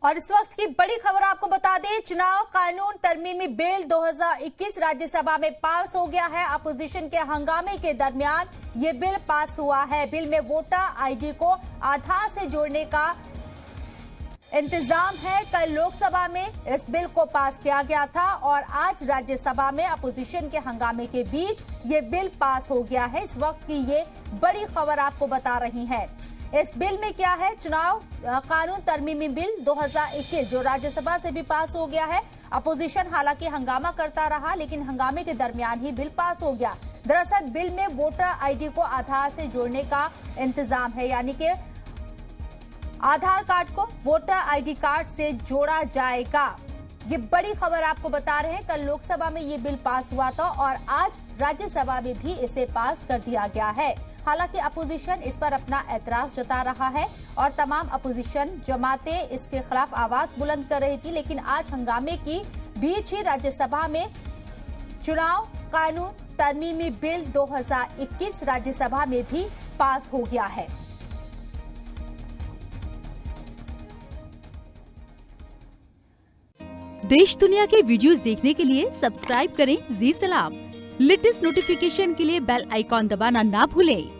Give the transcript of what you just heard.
और इस वक्त की बड़ी खबर आपको बता दें, चुनाव कानून तरमीमी बिल 2021 राज्यसभा में पास हो गया है। अपोजिशन के हंगामे के दरमियान ये बिल पास हुआ है। बिल में वोटर आईडी को आधार से जोड़ने का इंतजाम है। कल लोकसभा में इस बिल को पास किया गया था और आज राज्यसभा में अपोजिशन के हंगामे के बीच ये बिल पास हो गया है। इस वक्त की ये बड़ी खबर आपको बता रही है। इस बिल में क्या है? चुनाव कानून तरमीमी बिल 2021 जो राज्यसभा से भी पास हो गया है। अपोजिशन हालांकि हंगामा करता रहा, लेकिन हंगामे के दरमियान ही बिल पास हो गया। दरअसल बिल में वोटर आईडी को आधार से जोड़ने का इंतजाम है, यानी कि आधार कार्ड को वोटर आईडी कार्ड से जोड़ा जाएगा। ये बड़ी खबर आपको बता रहे हैं। कल लोकसभा में ये बिल पास हुआ था और आज राज्यसभा में भी इसे पास कर दिया गया है। हालांकि अपोजिशन इस पर अपना ऐतराज जता रहा है और तमाम अपोजिशन जमातें इसके खिलाफ आवाज बुलंद कर रही थी, लेकिन आज हंगामे की बीच ही राज्यसभा में चुनाव कानून तरमीमी बिल 2021 राज्यसभा में भी पास हो गया है। देश दुनिया के वीडियोस देखने के लिए सब्सक्राइब करें जी सलाम। लेटेस्ट नोटिफिकेशन के लिए बेल आइकॉन दबाना ना भूलें।